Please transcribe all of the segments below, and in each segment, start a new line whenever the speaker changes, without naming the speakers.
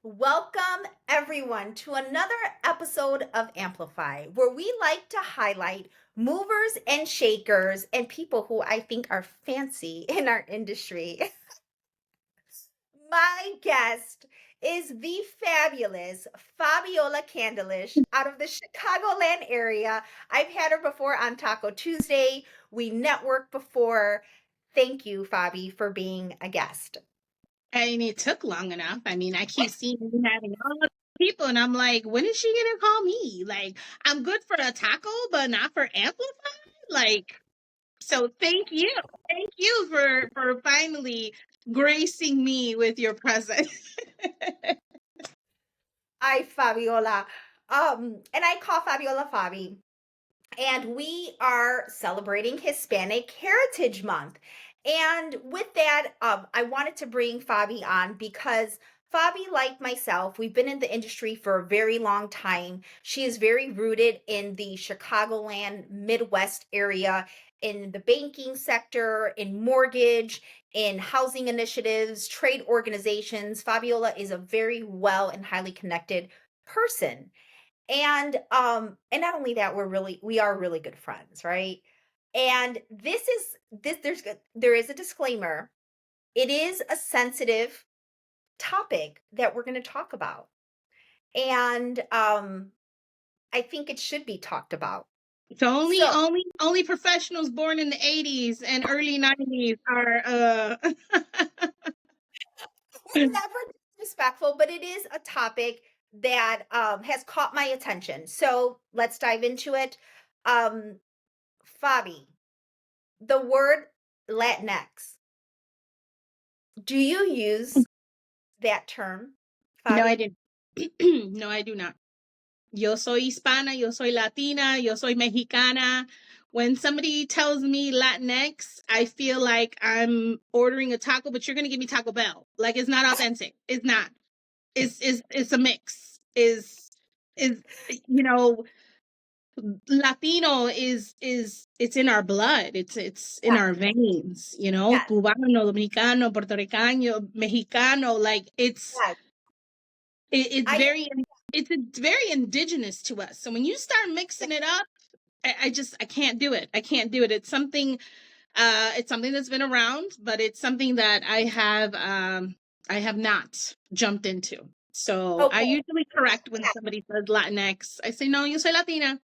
Welcome, everyone, to another episode of Amplify, where we like to highlight movers and shakers and people who I think are fancy in our industry. My guest is the fabulous Fabiola Candlish out of the Chicagoland area. I've had her before on Taco Tuesday. We networked before. Thank you, Fabi, for being a guest.
I mean, it took long enough. I mean, I keep seeing you having all the people, and I'm like, when is she gonna call me? Like, I'm good for a taco, but not for Amplify. Like, so thank you for finally gracing me with your presence.
Hi, Fabiola. And I call Fabiola Fabi. And we are celebrating Hispanic Heritage Month. And with that, I wanted to bring Fabi on because Fabi, like myself, we've been in the industry for a very long time. She is very rooted in the Chicagoland, Midwest area, in the banking sector, in mortgage, in housing initiatives, trade organizations. Fabiola is a very well and highly connected person. And not only that, we are really good friends, right? And there is a disclaimer. It is a sensitive topic that we're going to talk about. And I think it should be talked about.
So
So
only professionals born in the 80s and early 90s are
never disrespectful, but it is a topic that has caught my attention. So let's dive into it. Um, Fabi, the word Latinx. Do you use that term,
No, I
Fabi?
didn't. No, I do not. Yo soy hispana, yo soy latina, yo soy mexicana. When somebody tells me Latinx, I feel like I'm ordering a taco, but you're gonna give me Taco Bell. Like it's not authentic. It's not. It's a mix. Is you know Latino is it's in our blood. It's in
Yeah,
our veins.
yes,
Cubano, Dominicano, Puerto Ricano, Mexicano. Like
yes.
it's
I
it's very indigenous to us. So when you start mixing it up, I can't do it. I can't do it. It's something that's been around, but it's something that I have not jumped into. So I
okay.
usually correct when somebody says Latinx. I say no, yo soy Latina.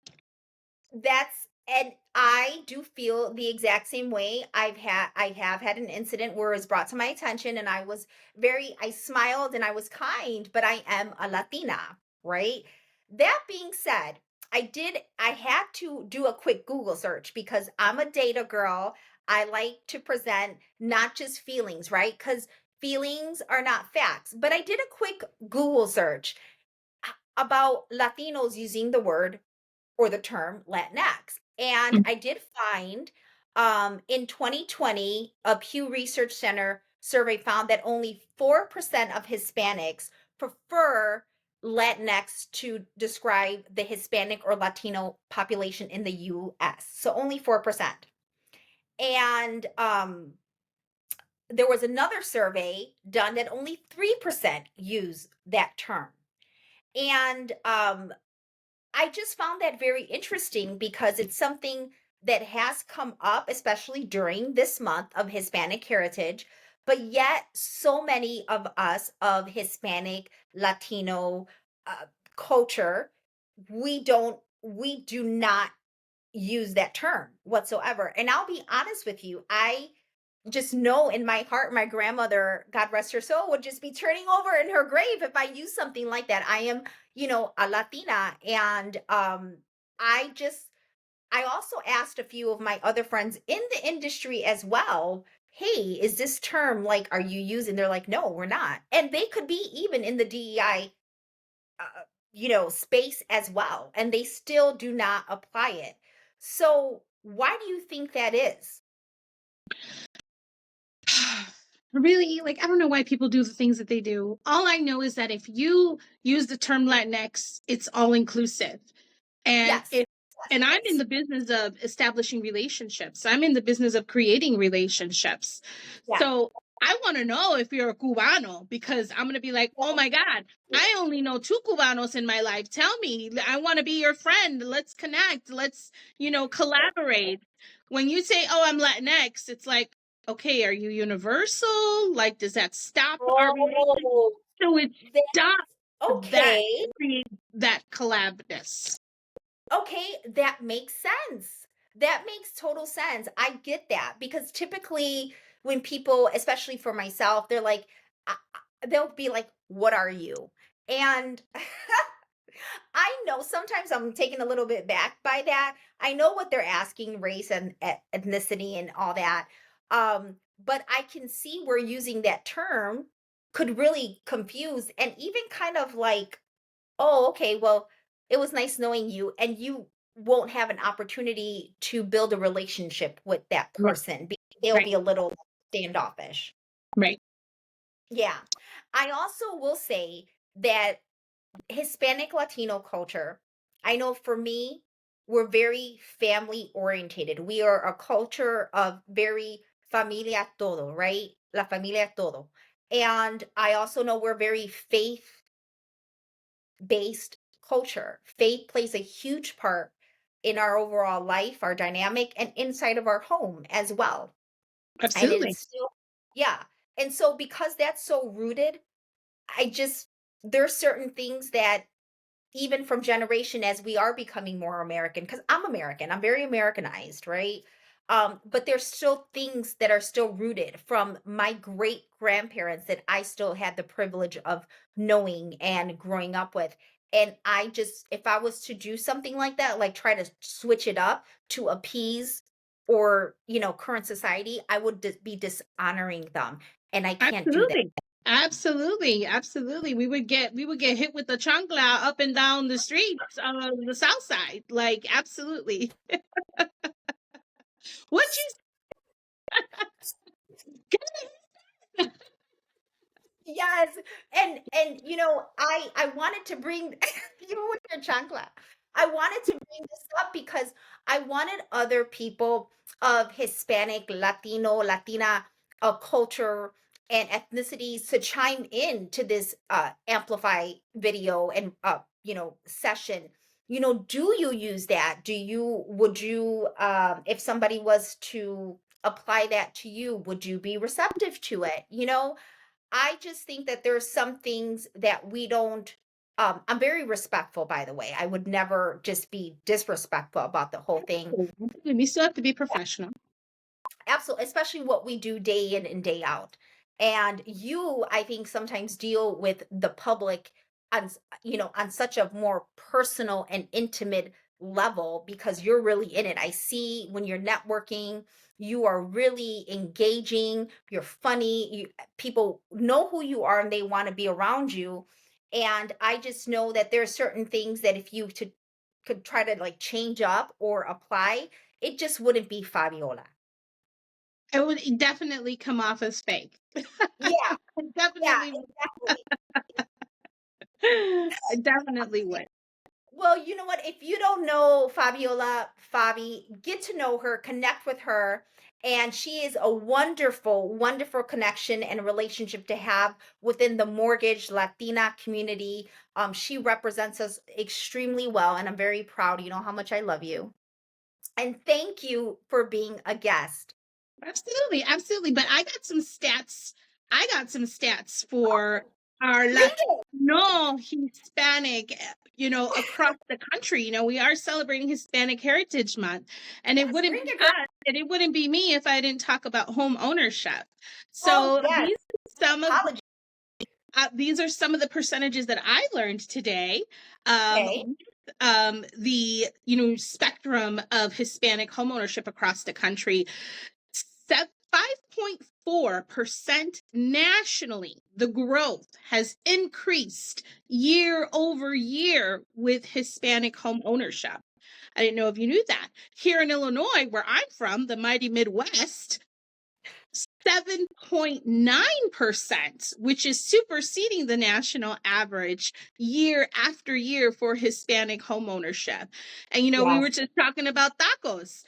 And I do feel the exact same way. I have had an incident where it was brought to my attention and I smiled and I was kind, but I am a Latina, right? That being said, I had to do a quick Google search because I'm a data girl. I like to present not just feelings, right? Because feelings are not facts. But I did a quick Google search about Latinos using the word or the term Latinx. And I did find in 2020, a Pew Research Center survey found that only 4% of Hispanics prefer Latinx to describe the Hispanic or Latino population in the US. So only 4%. And there was another survey done that only 3% use that term. And I just found that very interesting because it's something that has come up, especially during this month of Hispanic Heritage. But yet, so many of us of Hispanic, Latino uh, culture, we do not use that term whatsoever. And I'll be honest with you, I just know in my heart, my grandmother, God rest her soul, would just be turning over in her grave if I use something like that. I am, a Latina. And I just, I also asked a few of my other friends in the industry as well, hey, is this term like, are you using? They're like, no, we're not. And they could be even in the DEI, space as well. And they still do not apply it. So why do you think that is?
Really, like I don't know why people do the things that they do. All I know is that if you use the term Latinx, it's all inclusive. And
Yes,
if
yes,
and
it
I'm in
is.
the business of establishing relationships. I'm in the business of creating relationships.
Yeah.
So I want to know if you're a Cubano, because I'm going to be like, oh my God, I only know 2 Cubanos in my life. Tell me, I want to be your friend. Let's connect. Let's, collaborate. When you say, oh, I'm Latinx, it's like, okay, are you universal? Like, does that stop our relationship?
Oh,
So it
that's
stops that,
okay.
create that collabness.
Okay, that makes sense. That makes total sense. I get that because typically when people, especially for myself, they're like, they'll be like, "What are you?" And I know sometimes I'm taken a little bit back by that. I know what they're asking, race and ethnicity and all that. But I can see where using that term could really confuse and even kind of like, oh, okay, well, it was nice knowing you, and you won't have an opportunity to build a relationship with that
Right,
person. They'll
right,
be a little standoffish.
right.
Yeah. I also will say that Hispanic Latino culture, I know for me, we're very family orientated. We are a culture of very familia todo, right? La familia todo. And I also know we're very faith based culture. Faith plays a huge part in our overall life, our dynamic, and inside of our home as well. And
Absolutely.
it's still, yeah. And so, because that's so rooted, I just, there's certain things that even from generation as we are becoming more American, because I'm American, I'm very Americanized, right? But there's still things that are still rooted from my great grandparents that I still had the privilege of knowing and growing up with. And I just, if I was to do something like that, like try to switch it up to appease or, current society, I would be dishonoring them. And I can't do that.
Absolutely. Absolutely. Absolutely. We would get hit with the chancla up and down the streets of the South Side. Like, absolutely. What you
Yes, and I wanted to bring you with your chancla. I wanted to bring this up because I wanted other people of Hispanic, Latino, Latina culture and ethnicities to chime in to this amplify video and session. Do you use that? Would you if somebody was to apply that to you, would you be receptive to it? I just think that there's some things that we don't I'm very respectful, by the way. I would never just be disrespectful about the whole thing.
Absolutely. We still have to be professional.
Absolutely, especially what we do day in and day out. And you, I think, sometimes deal with the public on such a more personal and intimate level because you're really in it. I see when you're networking, you are really engaging, you're funny, people know who you are and they want to be around you. And I just know that there are certain things that if you could try to like change up or apply, it just wouldn't be Fabiola.
It would definitely come off as fake.
Yeah,
It
yeah,
definitely would.
exactly.
I definitely would.
Well, you know what? If you don't know Fabiola, Fabi, get to know her, connect with her. And she is a wonderful, wonderful connection and relationship to have within the mortgage Latina community. She represents us extremely well, and I'm very proud. You know how much I love you. And thank you for being a guest.
Absolutely, absolutely. But I got some stats. I got some stats for our
Bring it.
Latino Hispanic, across the country. We are celebrating Hispanic Heritage Month, and it
Yes,
wouldn't
bring
be
it, girl.
us, and it wouldn't be me if I didn't talk about home ownership.
Oh,
So
yes.
some of
Apology.
these are some of the percentages that I learned today.
Okay.
The spectrum of Hispanic homeownership across the country. 5.4% nationally. The growth has increased year over year with Hispanic home ownership. I didn't know if you knew that. Here in Illinois, where I'm from, the mighty Midwest, 7.9%, which is superseding the national average year after year for Hispanic homeownership. And we
Yes.
were just talking about tacos.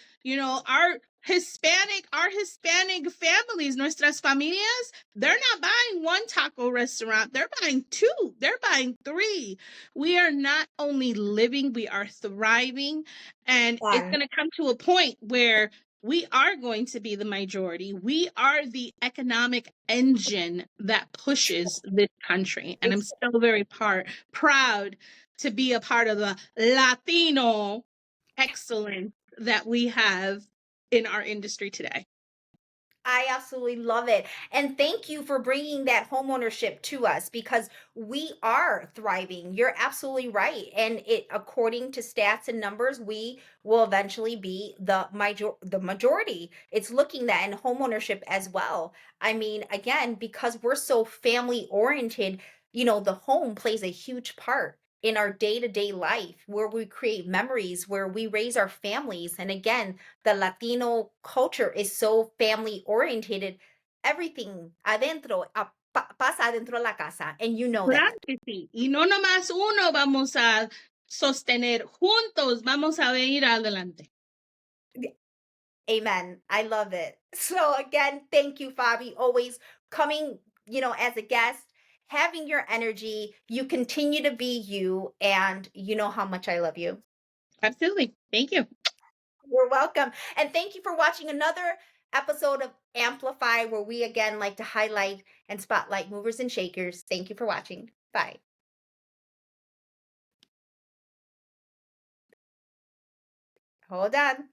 Our our Hispanic families, nuestras familias, they're not buying one taco restaurant. They're buying two. They're buying three. We are not only living, we are thriving. And it's
And
going to come to a point where we are going to be the majority. We are the economic engine that pushes this country. And I'm
it's
still very proud to be a part of the Latino excellence that we have in our industry today.
I absolutely love it. And thank you for bringing that homeownership to us because we are thriving. You're absolutely right. And it according to stats and numbers, we will eventually be the majority. It's looking that in homeownership as well. I mean, again, because we're so family oriented, the home plays a huge part in our day-to-day life where we create memories, where we raise our families. And again, the Latino culture is so family oriented. Everything adentro pasa adentro de la casa, and you know
Claro
that.
que sí. Y no nomás uno vamos a sostener, juntos vamos a ir adelante.
Amen. I love it. So again, thank you, Fabi. Always coming, as a guest, having your energy. You continue to be you, and you know how much I love you.
Absolutely. Thank you.
You're welcome. And thank you for watching another episode of Amplify, where we again like to highlight and spotlight movers and shakers. Thank you for watching. Bye. Hold on.